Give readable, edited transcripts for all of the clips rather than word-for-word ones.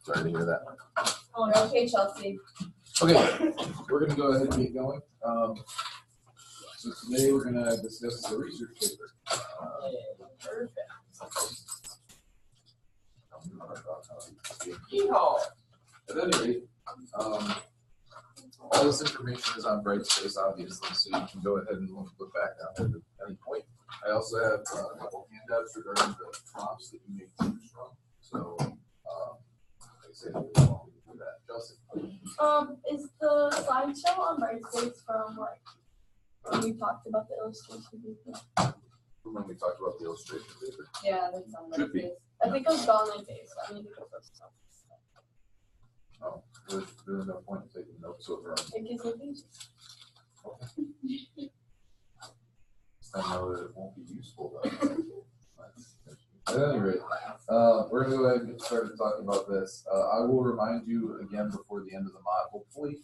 Sorry to hear that. Oh, no, okay, Chelsea. Okay, we're gonna go ahead and get going. So today we're gonna discuss the research paper. Perfect. At any rate, all this information is on Brightspace, obviously, so you can go ahead and look back on it at any point. I also have a couple handouts regarding the prompts that you may choose from. So, like I said, we'll do that. Chelsea. Is the slideshow on Brightspace from like when we talked about the illustration paper? When we talked about the illustration paper. Yeah, that's on Should be. Brightspace. I think it was gone in days, so I need to go for stuff. Oh, there's really no point in taking notes over on. It gives me pages. I know that it won't be useful though. At any rate, we're gonna go ahead and get started talking about this. I will remind you again before the end of the mod, hopefully,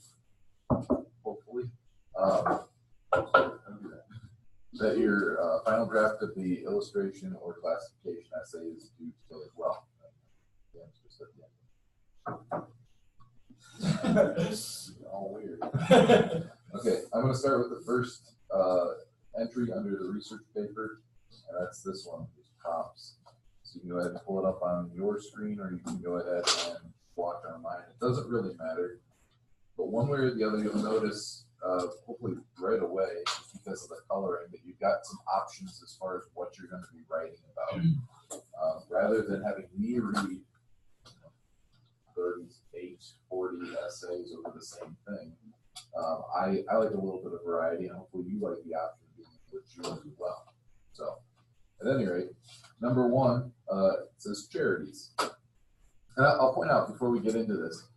that your final draft of the illustration or classification essay is due today as well. All weird. Okay, I'm going to start with the first entry under the research paper, and that's this one, these prompts. So you can go ahead and pull it up on your screen, or you can go ahead and watch on mine. It doesn't really matter, but one way or the other, you'll notice, hopefully right away, just because of the coloring, that you've got some options as far as what you're going to be writing about. Rather than having me read 38, 40 essays over the same thing. I like a little bit of variety, and hopefully you like the option of being able to choose as well. So, at any rate, number one, it says charities. And I'll point out before we get into this,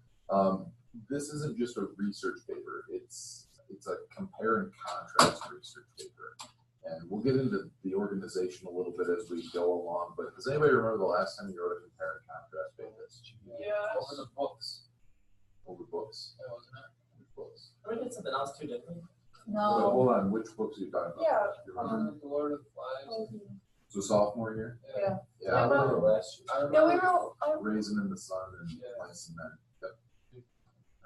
this isn't just a research paper. It's a compare and contrast research paper. And we'll get into the organization a little bit as we go along, but does anybody remember the last time you wrote a compare and contrast paper? Yeah. Over the books. Over books? Yeah, wasn't it? Which books? I did something else too, didn't we? Well, No. hold on, which books are you talking about? Yeah. You remember? The Lord of the Flies. So sophomore year? Yeah. Yeah, I I remember remember last year. I Yeah, we remember. wrote. Raisin in the Sun and Yeah. Mice and Men. Yep.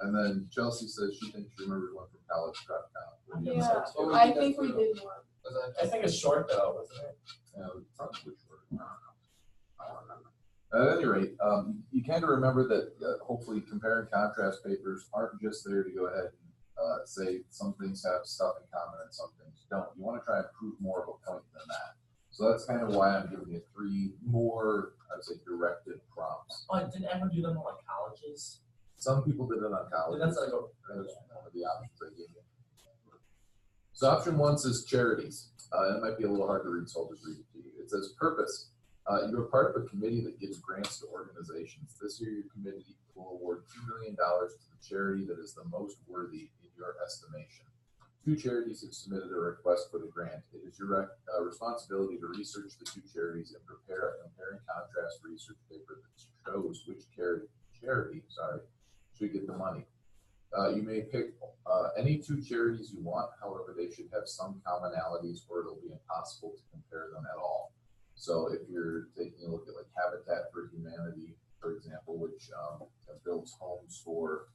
And then Chelsea says she thinks she remembers one from college prep now. Yeah, Oh, we I did that think we too. did one. I think it's short though, wasn't it? Yeah, probably short. I don't remember. At any rate, you kind of remember that hopefully compare and contrast papers aren't just there to go ahead and say some things have stuff in common and some things don't. You want to try and prove more of a point than that. So that's kind of why I'm giving you three more, I'd say, directed prompts. Oh, didn't everyone do them on like colleges? Some people did it on college. That's like a. That was one of the options I gave you. So option one says charities. It might be a little hard to read, so I'll just read it to you. It says purpose. You're part of a committee that gives grants to organizations. This year, your committee will award $2 million to the charity that is the most worthy in your estimation. 2 charities have submitted a request for the grant. It is your responsibility to research the 2 charities and prepare a compare and contrast research paper that shows which charity should get the money. You may pick any 2 charities you want. However, they should have some commonalities or it'll be impossible to compare them at all. So if you're taking a look at like Habitat for Humanity, for example, which builds homes for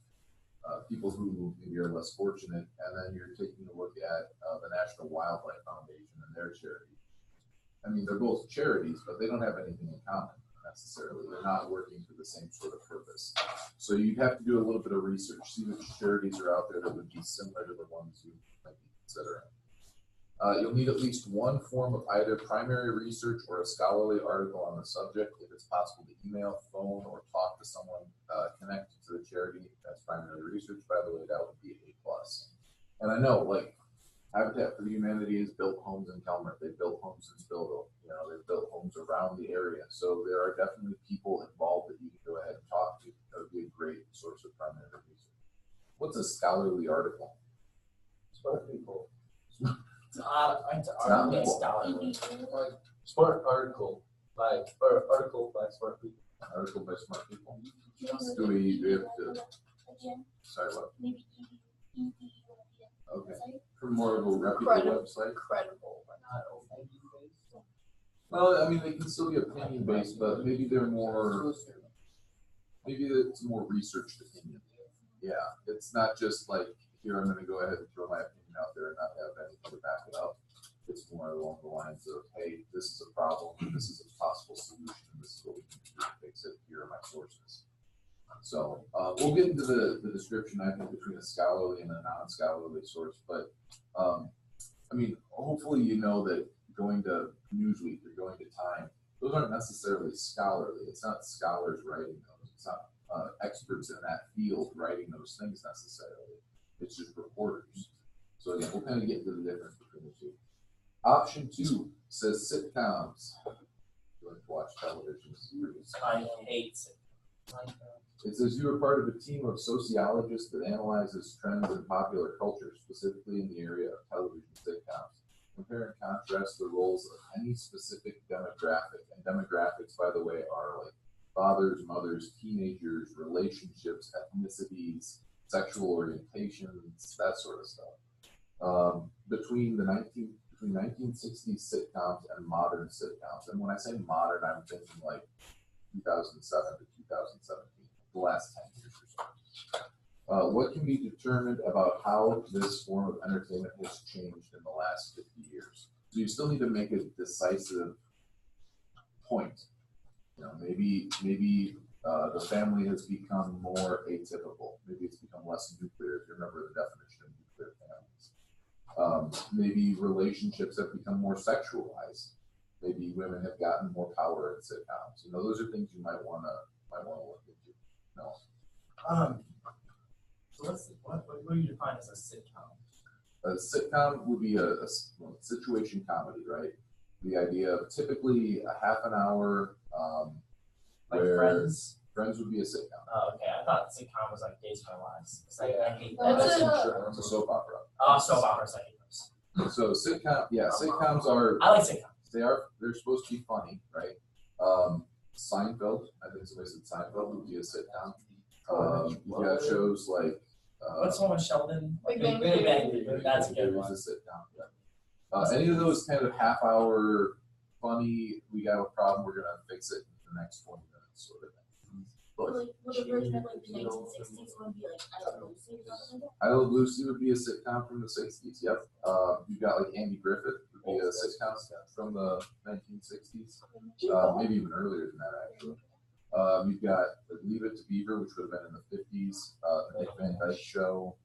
people who maybe are less fortunate, and then you're taking a look at the National Wildlife Foundation and their charity. I mean, they're both charities, but they don't have anything in common necessarily. They're not working for the same sort of purpose. So you'd have to do a little bit of research, see which charities are out there that would be similar to the ones you might be considering. You'll need at least one form of either primary research or a scholarly article on the subject. If it's possible to email, phone, or talk to someone connected to the charity, that's primary research, by the way, that would be A+. And I know, like, Habitat for Humanity has built homes in Kelmer. They've built homes in Spillville. You know, they've built homes around the area. So there are definitely people involved that you can go ahead and talk to. That would be a great source of primary research. What's a scholarly article? Smart people. Smart article by smart people. Article by smart people. Do we have to? Sorry, what? Okay. For more of a reputable website. Credible. Well, I mean, they can still be opinion based, but maybe they're more. maybe it's a more researched opinion. Yeah, it's not just like, here, I'm gonna go ahead and throw my opinion out there and not have anything to back it up. It's more along the lines of, hey, this is a problem, this is a possible solution, this is what we can do to fix it, here are my sources. So, we'll get into the description, I think, between a scholarly and a non-scholarly source, but, I mean, hopefully you know that going to Newsweek or going to Time, those aren't necessarily scholarly. It's not scholars writing those. It's not experts in that field writing those things necessarily. It's just reporters. So again, we'll kind of get into the difference between the two. Option 2 says sitcoms. You like to watch television series. I hate it. It says you are part of a team of sociologists that analyzes trends in popular culture, specifically in the area of television sitcoms. Compare and contrast the roles of any specific demographic. And demographics, by the way, are like fathers, mothers, teenagers, relationships, ethnicities, sexual orientations, that sort of stuff. Between 1960s sitcoms and modern sitcoms. And when I say modern, I'm thinking like 2007 to 2017, the last 10 years or so. What can be determined about how this form of entertainment has changed in the last 50 years? So you still need to make a decisive point. You know, maybe the family has become more atypical. Maybe it's become less nuclear, if you remember the definition of nuclear families. Maybe relationships have become more sexualized. Maybe women have gotten more power in sitcoms. You know, those are things you might wanna look into. No. So what do you define as a sitcom? A sitcom would be a situation comedy, right? The idea of typically a half an hour, Like where Friends? Friends would be a sitcom. Oh, okay. I thought sitcom was like Days of Our Lives. It's like, I hate Oh, that. it's a- It's a soap opera. Oh, soap operas, I hate those. So sitcoms are, I like sitcoms. they're supposed to be funny, right? Seinfeld, I think somebody said Seinfeld would be a sitcom. You got shows like, What's one with Sheldon? Big Bang Big Bang Theory. Theory. That's a it good was one. a sitcom, yeah. Any of those kind of half hour funny, we got a problem, we're gonna fix it in the next 20 minutes sort of thing. Like, would a version of like the 1960s would be like I Love Lucy or something like I Love Lucy would be a sitcom from the 60s, yep. You got like Andy Griffith would be a sitcom from the 1960s, that? maybe even earlier than that actually. You've got Leave It to Beaver, which would have been in the 50s, the Nick Van Dyke Show.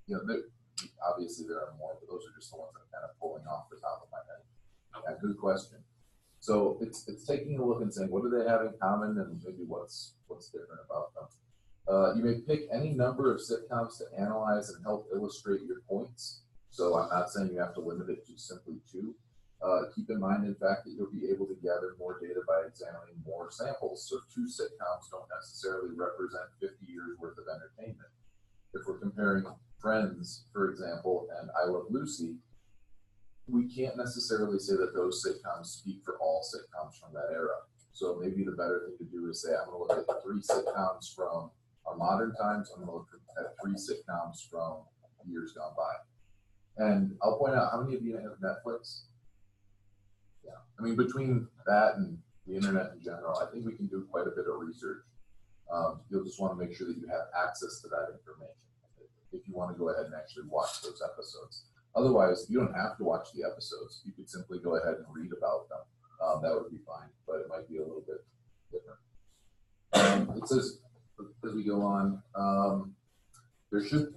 You know, obviously there are more, but those are just the ones that are kind of pulling off the top of my head. Yeah, good question. So it's taking a look and saying, what do they have in common and maybe what's different about them. You may pick any number of sitcoms to analyze and help illustrate your points. So I'm not saying you have to limit it to simply 2. Keep in mind, in fact, that you'll be able to gather more data by examining more samples. So 2 sitcoms don't necessarily represent 50 years worth of entertainment. If we're comparing Friends, for example, and I Love Lucy, we can't necessarily say that those sitcoms speak for all sitcoms from that era. So maybe the better thing to do is say, I'm going to look at 3 sitcoms from our modern times. I'm going to look at 3 sitcoms from years gone by. And I'll point out, how many of you have Netflix? Yeah, I mean, between that and the internet in general, I think we can do quite a bit of research. You'll just want to make sure that you have access to that information if you want to go ahead and actually watch those episodes. Otherwise, you don't have to watch the episodes. You could simply go ahead and read about them. That would be fine, but it might be a little bit different. It says, as we go on, there should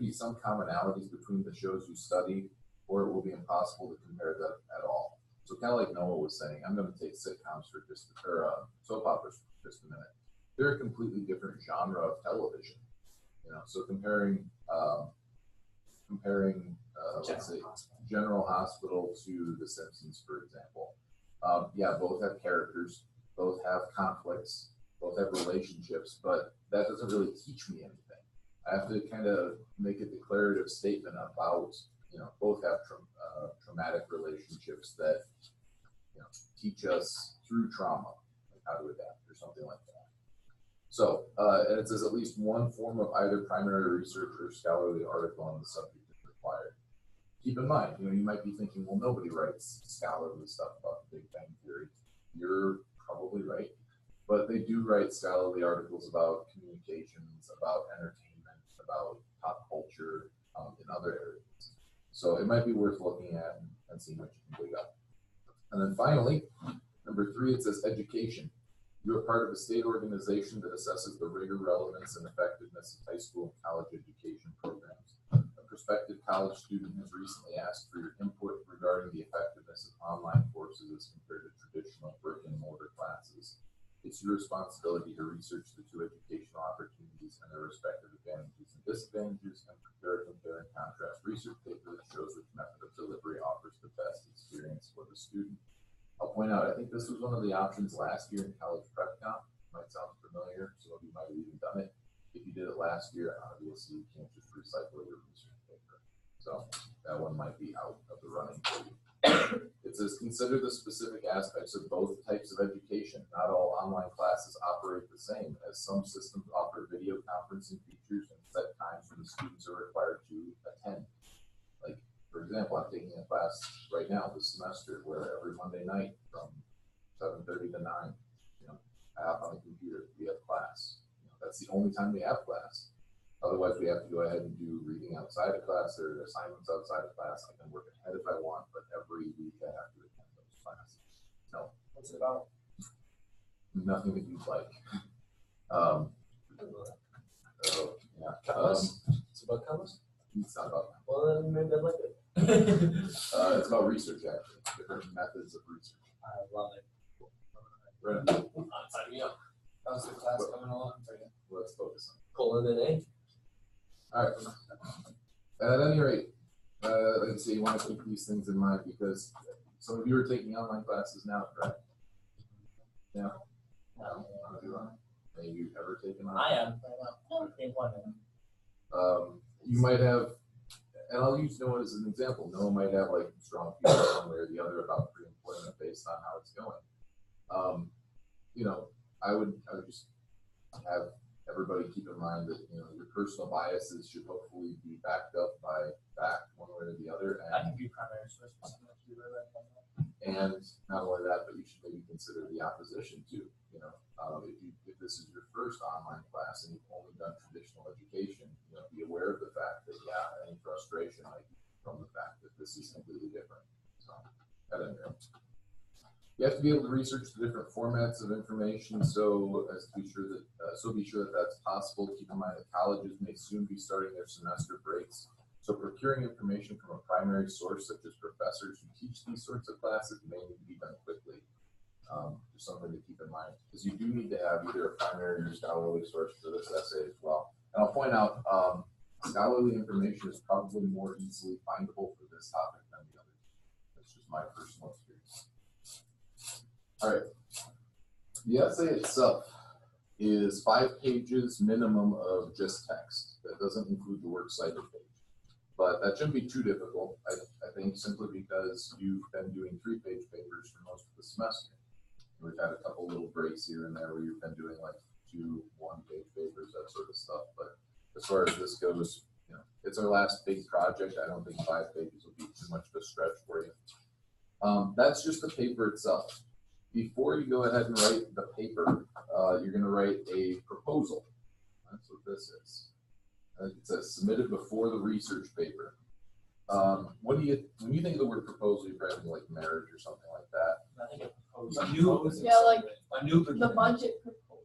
be some commonalities between the shows you study, or it will be impossible to compare them at all. So kind of like Noah was saying, I'm going to take sitcoms for soap operas for just a minute. They're a completely different genre of television. You know, so comparing let's say General Hospital to The Simpsons, for example. Yeah, both have characters, both have conflicts, both have relationships, but that doesn't really teach me anything. I have to kind of make a declarative statement about, you know, both have traumatic relationships that, you know, teach us through trauma, like how to adapt or something like that. So, and it says at least one form of either primary research or scholarly article on the subject is required. Keep in mind, you know, you might be thinking, well, nobody writes scholarly stuff about the Big Bang Theory. You're probably right. but they do write scholarly articles about communications, about entertainment, about pop culture, in other areas. So it might be worth looking at and seeing what you can dig up. And then finally, number 3, it says education. You are part of a state organization that assesses the rigor, relevance, and effectiveness of high school and college education programs. A prospective college student has recently asked for your input regarding the effectiveness of online courses as compared to traditional brick and mortar classes. It's your responsibility to research the 2 educational opportunities and their respective advantages and disadvantages, and prepare, compare, and contrast research paper that shows which method of delivery offers the best experience for the student. I'll point out, I think this was one of the options last year in College Prep Comp. Might sound familiar, some of you might have even done it. If you did it last year, obviously you can't just recycle your research paper. So that one might be out of the running for you. It says, consider the specific aspects of both types of education. Not all online classes operate the same, as some systems offer video conferencing features and set times when the students are required to attend. Like, for example, I'm taking a class right now this semester where every Monday night from 7:30 to 9, I hop on the computer, we have class. That's the only time we have class. Otherwise, we have to go ahead and do reading outside of class or assignments outside of class. I can work ahead if I want, but every week I have to attend those classes. No. What's it about? Nothing that you'd like. Yeah. Commas? It's about commas? It's not about that. Well, then maybe I'd like it. It's about research, actually. Different methods of research. I love it. Right. Sign me up. How's the class coming along for you? Let's focus on it. Pulling an A. All right. At any rate, like I say, you want to keep these things in mind because some of you are taking online classes now, correct? Yeah. No. Have you ever taken I online? am. I think one. You might have, and I'll use Noah as an example. Noah might have like strong feelings one way or the other about pre-employment based on how it's going. I would just have everybody keep in mind that your personal biases should hopefully be backed up by fact one way or the other, I can be primary source for something if you really like that. and not only that, but you should maybe consider the opposition too. If this is your first online class and you've only done traditional education, be aware of the fact that any frustration might be from the fact that this is completely different. So, at any rate. You have to be able to research the different formats of information, so as to be sure that that's possible. Keep in mind that colleges may soon be starting their semester breaks, so procuring information from a primary source, such as professors who teach these sorts of classes, may need to be done quickly. Just something to keep in mind, because you do need to have either a primary or scholarly source for this essay as well. And I'll point out, scholarly information is probably more easily findable for this topic than the others. That's just my personal experience. All right. The essay itself is 5 pages minimum of just text. That doesn't include the works cited page. But that shouldn't be too difficult, I think, simply because you've been doing 3-page papers for most of the semester. We've had a couple little breaks here and there where you've been doing like 2 1-page papers, that sort of stuff. But as far as this goes, it's our last big project. I don't think 5 pages will be too much of a stretch for you. That's just the paper itself. Before you go ahead and write the paper, you're going to write a proposal. That's what this is. It says submitted before the research paper. When you think of the word proposal, you're probably like marriage or something like that. I think it proposed. A new- Yeah, like A new the beginning. budget proposal.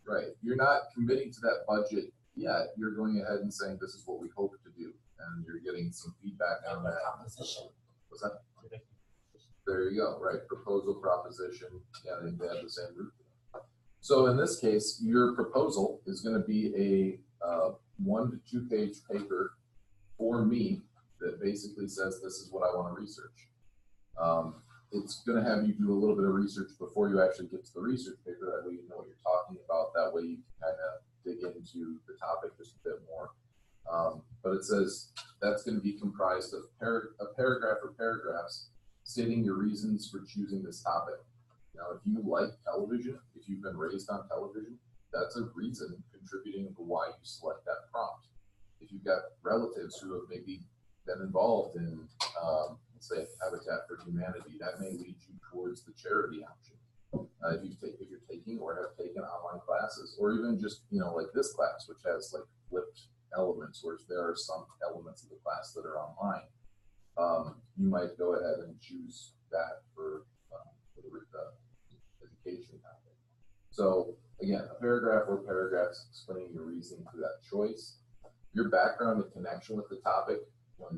Right. You're not committing to that budget yet. You're going ahead and saying this is what we hope to do, and you're getting some feedback on that. Composition. What's that? There you go. Right. Proposal, proposition. Yeah, they have the same root. So in this case, your proposal is going to be a 1 to 2 page paper for me that basically says this is what I want to research. It's going to have you do a little bit of research before you actually get to the research paper. That way you know what you're talking about. That way you can kind of dig into the topic just a bit more. But it says that's going to be comprised of a paragraph or paragraphs stating your reasons for choosing this topic. Now, if you like television, if you've been raised on television, that's a reason contributing to why you select that prompt. If you've got relatives who have maybe been involved in, let's say, Habitat for Humanity, that may lead you towards the charity option. if you're taking or have taken online classes, or even just, like this class, which has like flipped elements, where there are some elements of the class that are online, you might go ahead and choose that for the education topic. So again, a paragraph or paragraphs explaining your reasoning for that choice, your background and connection with the topic,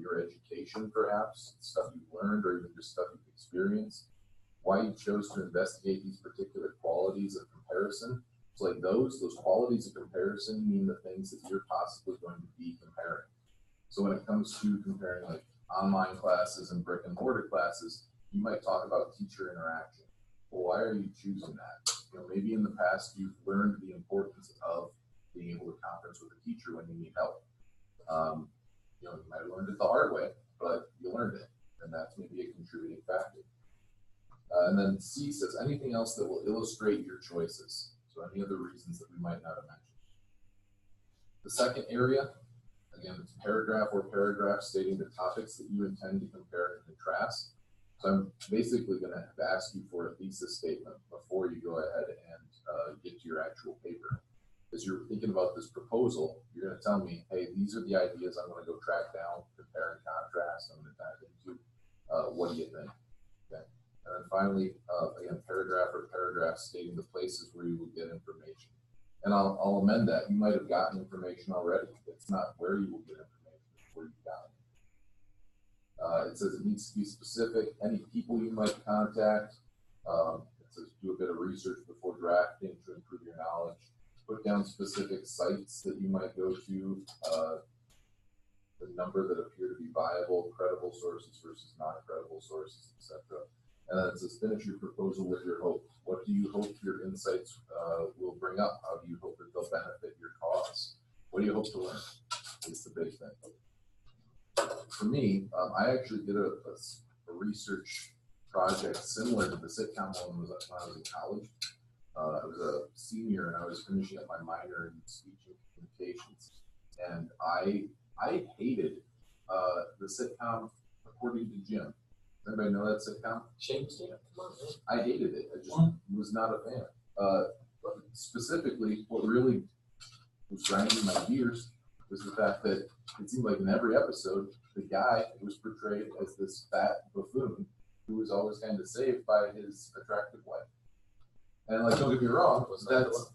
your education perhaps, stuff you've learned or even just stuff you've experienced, why you chose to investigate these particular qualities of comparison. So like those qualities of comparison mean the things that you're possibly going to be comparing. So when it comes to comparing like online classes and brick and mortar classes, you might talk about teacher interaction. Well, why are you choosing that? Maybe in the past you've learned the importance of being able to conference with a teacher when you need help. You might have learned it the hard way, but you learned it, and that's maybe a contributing factor. And then C says anything else that will illustrate your choices. So any other reasons that we might not have mentioned. The second area, again, it's paragraph or paragraph stating the topics that you intend to compare and contrast. So I'm basically going to have to ask you for a thesis statement before you go ahead and get to your actual paper. As you're thinking about this proposal, you're going to tell me, hey, these are the ideas I'm going to go track down, compare and contrast. I'm going to dive into. What do you think? Okay. And then finally, again, paragraph or paragraph stating the places where you will get information. And I'll amend that. You might have gotten information already. It's not where you will get information, it's where you got it. It says it needs to be specific. Any people you might contact. It says do a bit of research before drafting to improve your knowledge. Put down specific sites that you might go to, the number that appear to be viable, credible sources versus non-credible sources, etc. And then it says finish your proposal with your hope. What do you hope your insights will bring up? How do you hope that they'll benefit your cause? What do you hope to learn? Is the big thing. For me, I actually did a research project similar to the sitcom one when I was in college. I was a senior and I was finishing up my minor in speech and communications, and I hated the sitcom According to Jim. Anybody know that sitcom? James, yeah, come on, man. I hated it. I just was not a fan. Specifically, what really was grinding my gears was the fact that it seemed like in every episode, the guy was portrayed as this fat buffoon who was always kind of saved by his attractive wife. And like, don't get me wrong, that's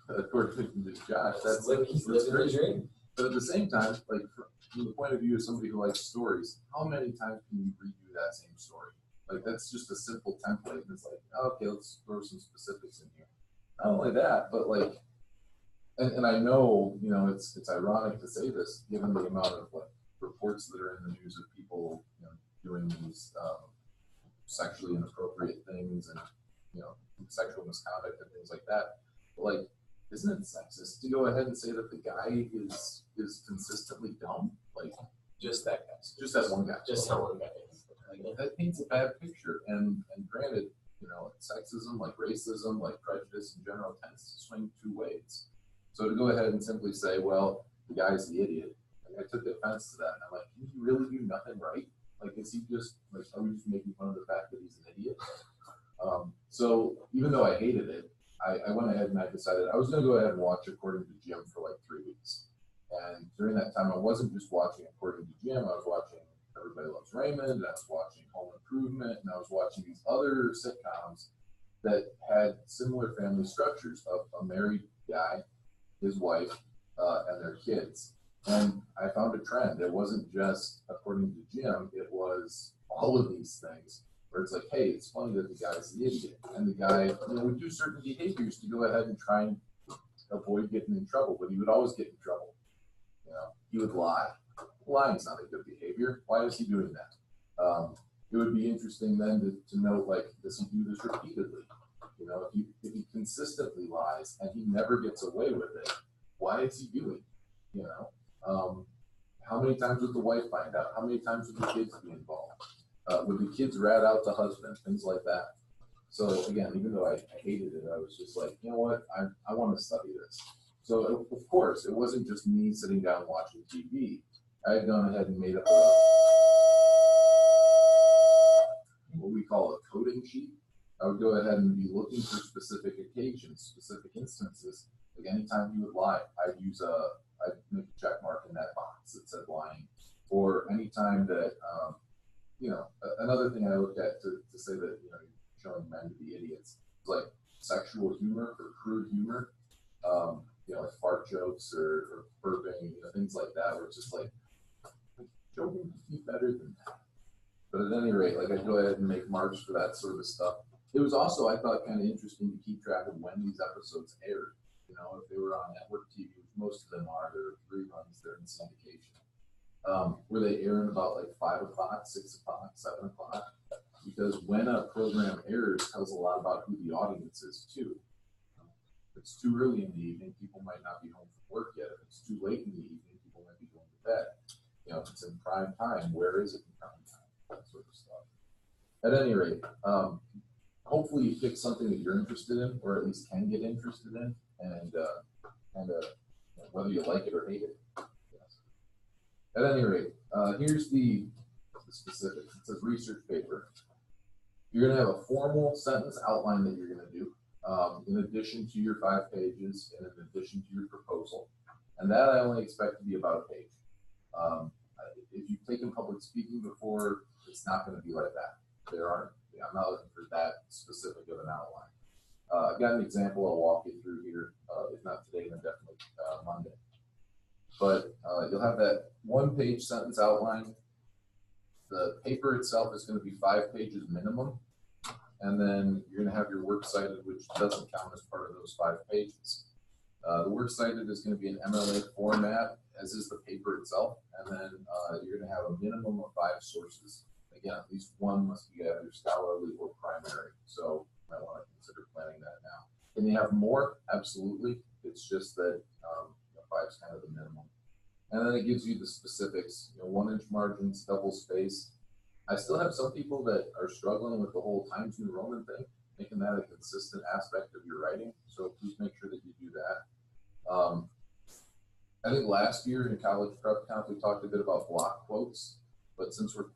according to Josh, that's He's living great. his dream. But at the same time, like from the point of view of somebody who likes stories, how many times can you redo that same story? Like that's just a simple template. And it's like, okay, let's throw some specifics in here. Not only that, but like, and I know, it's ironic to say this, given the amount of like reports that are in the news of people, doing these sexually inappropriate things and sexual misconduct and things like that. But like, isn't it sexist to go ahead and say that the guy is consistently dumb? Like Just that guy. just that one guy. Just that one guy. Like, that paints a bad picture. And granted, sexism, like racism, like prejudice in general tends to swing two ways. So to go ahead and simply say, well, the guy's the idiot, like, I took offense to that. And I'm like, can you really do nothing right? Like, is he just like, are we just making fun of the fact that he's an idiot? So even though I hated it, I went ahead and I decided I was going to go ahead and watch According to Jim for like 3 weeks. And during that time, I wasn't just watching According to Jim. I was watching Everybody Loves Raymond, and I was watching Home Improvement, and I was watching these other sitcoms that had similar family structures of a married guy, his wife, and their kids. And I found a trend. It wasn't just According to Jim, it was all of these things. Where it's like, hey, it's funny that the guy's the idiot, and the guy, would do certain behaviors to go ahead and try and avoid getting in trouble, but he would always get in trouble. He would lie. Lying's not a good behavior. Why is he doing that? It would be interesting then to note, like, does he do this repeatedly? If he consistently lies and he never gets away with it, why is he doing it? How many times would the wife find out? How many times would the kids be involved? Would the kids rat out the husband? Things like that. So again, even though I hated it, I was just like, you know what? I want to study this. So of course, it wasn't just me sitting down watching TV. I had gone ahead and made up what we call a coding sheet. I would go ahead and be looking for specific occasions, specific instances. Like anytime you would lie, I'd make a check mark in that box that said lying. Or anytime that, another thing I looked at to say that, you're showing men to be idiots is like sexual humor or crude humor, like fart jokes or burping, things like that, where it's just like, joking would be better than that. But at any rate, like I'd go ahead and make marks for that sort of stuff. It was also, I thought, kind of interesting to keep track of when these episodes aired. If they were on network TV, which most of them are, they're reruns, they're in syndication. Were they airing about like 5 o'clock, 6 o'clock, 7 o'clock? Because when a program airs, it tells a lot about who the audience is too. If it's too early in the evening, people might not be home from work yet. If it's too late in the evening, people might be going to bed. If it's in prime time, where is it in prime time? That sort of stuff. At any rate, hopefully you pick something that you're interested in, or at least can get interested in, and whether you like it or hate it. Yes. At any rate, here's the specifics. It says research paper. You're going to have a formal sentence outline that you're going to do, in addition to your 5 pages, and in addition to your proposal. And that I only expect to be about a page. If you've taken public speaking before, it's not going to be like that. I'm not looking for that specific of an outline. I've got an example I'll walk you through here. If not today, then definitely Monday. But you'll have that 1-page sentence outline. The paper itself is going to be 5 pages minimum. And then you're going to have your works cited, which doesn't count as part of those 5 pages. The works cited is going to be an MLA format, as is the paper itself. And then you're going to have a minimum of 5 sources. Again, at least one must be either scholarly or primary. So you might want to consider planning that now. Can you have more? Absolutely. It's just that 5 is kind of the minimum. And then it gives you the specifics, 1-inch margins, double space. I still have some people that are struggling with the whole Times New Roman thing, making that a consistent aspect of your writing. So please make sure that you do that. I think last year in College Prep Camp, we talked a bit about block quotes, but since we're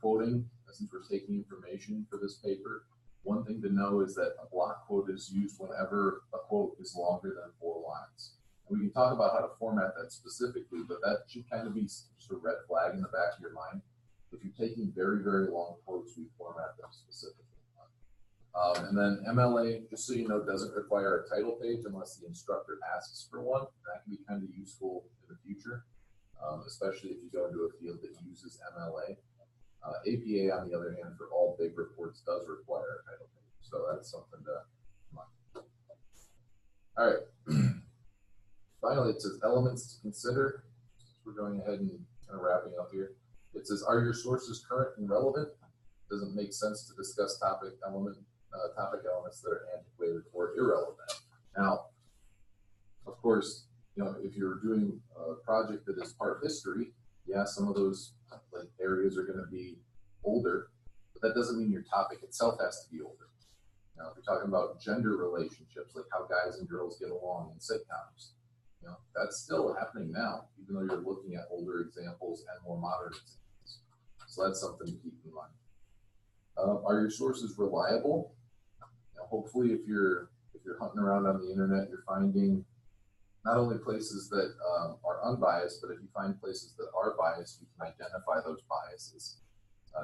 taking information for this paper, one thing to know is that a block quote is used whenever a quote is longer than 4 lines. And we can talk about how to format that specifically, but that should kind of be just a red flag in the back of your mind. If you're taking very, very long quotes, we format them specifically. And then MLA, just so you know, doesn't require a title page unless the instructor asks for one. That can be kind of useful in the future, especially if you go into a field that uses MLA. APA, on the other hand, for all big reports, does require a title page. So that's something to mind. All right. Finally, it says elements to consider. We're going ahead and kind of wrapping up here. It says, are your sources current and relevant? Doesn't make sense to discuss topic elements that are antiquated or irrelevant. Now, of course, if you're doing a project that is part history, yeah, some of those areas are going to be older, but that doesn't mean your topic itself has to be older. Now, if you're talking about gender relationships, like how guys and girls get along in sitcoms, that's still happening now, even though you're looking at older examples and more modern examples. So that's something to keep in mind. Are your sources reliable? Hopefully, if you're hunting around on the internet, you're finding not only places that are unbiased, but if you find places that are biased, you can identify those biases.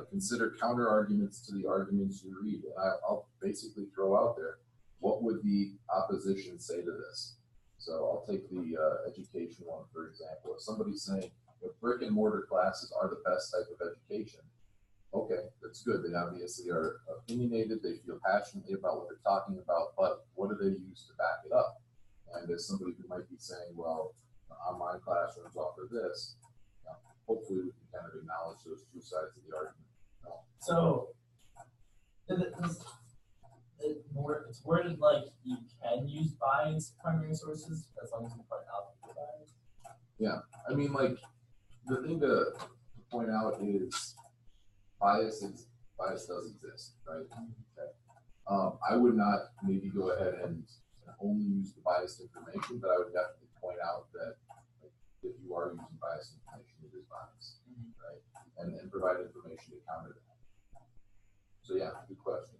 Consider counter arguments to the arguments you read. And I'll basically throw out there, what would the opposition say to this? So I'll take the education one, for example. If somebody's saying brick and mortar classes are the best type of education, okay, that's good. They obviously are opinionated. They feel passionately about what they're talking about, but what do they use to back it up? And as somebody who might be saying, well, online classrooms offer this, hopefully we can kind of acknowledge those 2 sides of the argument. So it's worded like you can use biased primary sources as long as you point out the bias. Yeah, I mean, the thing to point out is bias does exist, right? Okay. I would not maybe go ahead and only use the biased information, but I would definitely point out that if you are using biased information, it is biased, right? And provide information to counter that. So yeah, good question.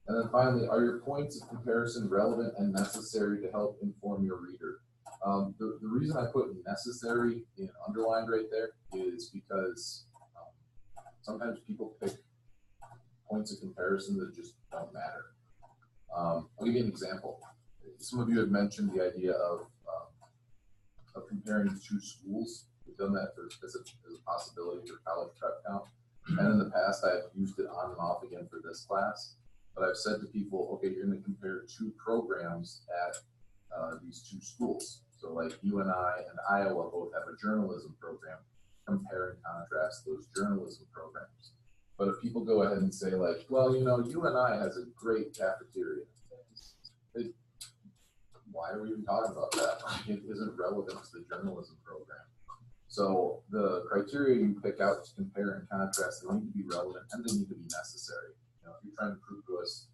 And then finally, are your points of comparison relevant and necessary to help inform your reader? The reason I put necessary in underlined right there is because sometimes people pick points of comparison that just don't matter. I'll give you an example. Some of you have mentioned the idea of comparing two schools. We've done that as a possibility for college prep count. And in the past, I've used it on and off again for this class. But I've said to people, okay, you're going to compare two programs at these two schools. So like UNI and Iowa both have a journalism program. Compare and contrast those journalism programs. But if people go ahead and say like, well, you know, UNI has a great cafeteria. Why are we even talking about that? It isn't relevant to the journalism program. So the criteria you pick out to compare and contrast, they need to be relevant and they need to be necessary. You know, if you're trying to prove to us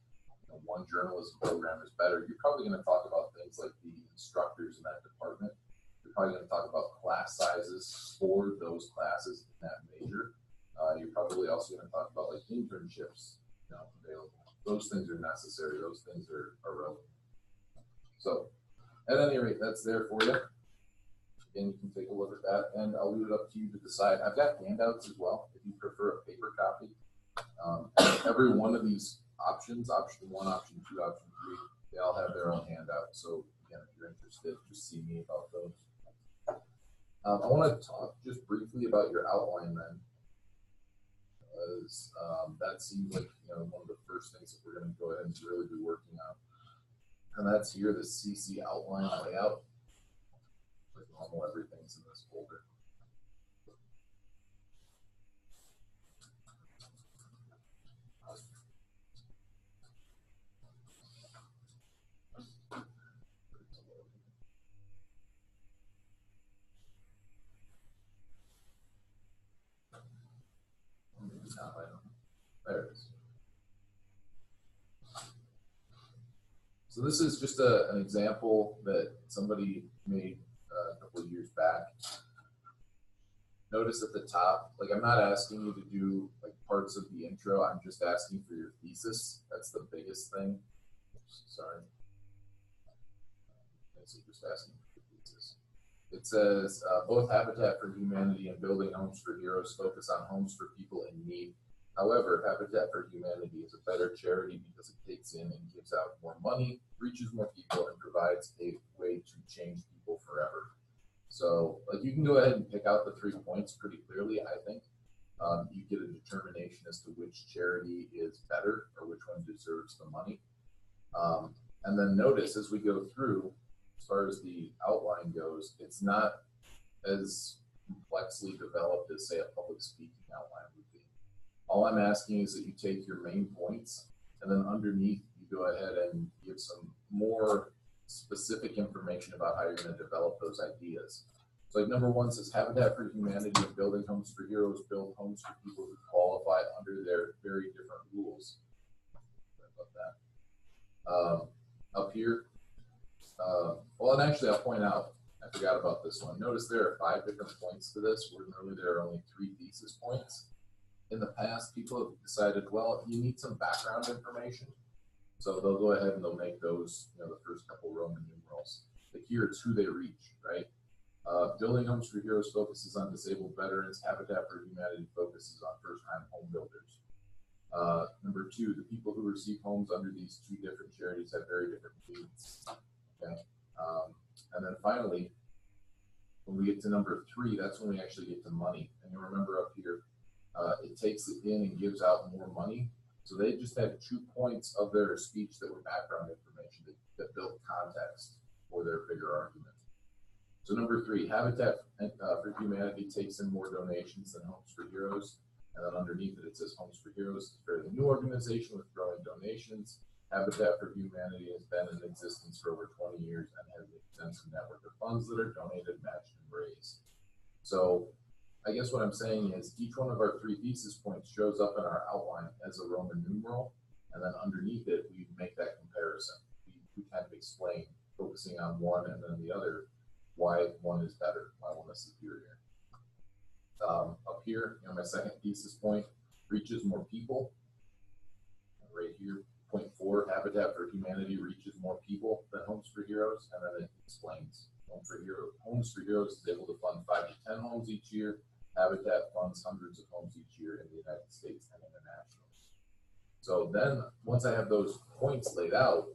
one journalism program is better, you're probably going to talk about things like the instructors in that department. You're probably going to talk about class sizes for those classes in that major. You're probably also going to talk about like internships, available. Those things are necessary. Those things are relevant. So at any rate, that's there for you. Again, you can take a look at that, and I'll leave it up to you to decide. I've got handouts as well if you prefer a paper copy. Every one of these options, option 1, option 2, option 3, they all have their own handout. So again, if you're interested, just see me about those. I want to talk just briefly about your outline then, because that seems like one of the first things that we're going to go ahead and really be working on. And that's here, the CC outline layout. Like normal, everything's in this folder. There it is. So this is just an example that somebody made a couple of years back. Notice at the top, like I'm not asking you to do like parts of the intro, I'm just asking for your thesis. That's the biggest thing. Sorry. So just asking for your thesis. It says, both Habitat for Humanity and Building Homes for Heroes focus on homes for people in need. However, Habitat for Humanity is a better charity because it takes in and gives out more money, reaches more people, and provides a way to change people forever. So, like, you can go ahead and pick out the 3 points pretty clearly, I think. You get a determination as to which charity is better or which one deserves the money. And then notice as we go through, as far as the outline goes, it's not as complexly developed as, say, a public speaking outline would be. All I'm asking is that you take your main points and then underneath you go ahead and give some more specific information about how you're going to develop those ideas. So like number 1 says Habitat for Humanity and Building Homes for Heroes build homes for people who qualify under their very different rules. Sorry about that. Up here, well, and actually I'll point out, I forgot about this one. Notice there are 5 different points to this, where normally there are only 3 thesis points. In the past, people have decided, well, you need some background information. So they'll go ahead and they'll make those, the first couple Roman numerals. Like here, it's who they reach, right? Building Homes for Heroes focuses on disabled veterans. Habitat for Humanity focuses on first-time home builders. Number 2, the people who receive homes under these 2 different charities have very different needs. Okay. And then finally, when we get to number 3, that's when we actually get to money. And you remember up here, it takes it in and gives out more money. So they just had 2 points of their speech that were background information that built context for their bigger argument. So number 3, Habitat for Humanity takes in more donations than Homes for Heroes. And then underneath it, it says Homes for Heroes is a fairly new organization with growing donations. Habitat for Humanity has been in existence for over 20 years and has an extensive network of funds that are donated, matched, and raised. So I guess what I'm saying is each one of our 3 thesis points shows up in our outline as a Roman numeral, and then underneath it, we make that comparison. We kind of explain, focusing on one and then the other, why one is better, why one is superior. Up here, my second thesis point, reaches more people. Right here, point 4, Habitat for Humanity reaches more people than Homes for Heroes, and then it explains. Homes for Heroes is able to fund 5 to 10 homes each year. Habitat funds hundreds of homes each year in the United States and internationally. So then, once I have those points laid out,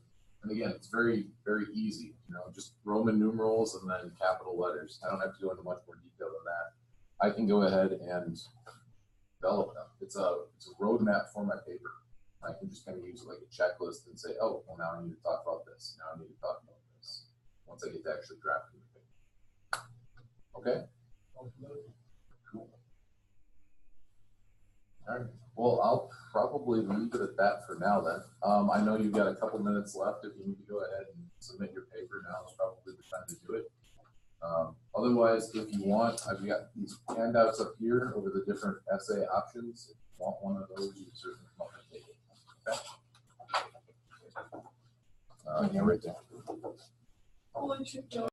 and again, it's very, very easy, just Roman numerals and then capital letters. I don't have to go into much more detail than that. I can go ahead and develop them. It's a roadmap for my paper. I can just kind of use it like a checklist and say, oh, well, now I need to talk about this. Now I need to talk about this. Once I get to actually drafting the paper. Okay? Cool. All right. Well, I'll probably leave it at that for now then. I know you've got a couple minutes left. If you need to go ahead and submit your paper, now is probably the time to do it. Otherwise, if you want, I've got these handouts up here over the different essay options. If you want one of those, you can certainly come up and take it. Okay? Yeah, right there. I'll let you go.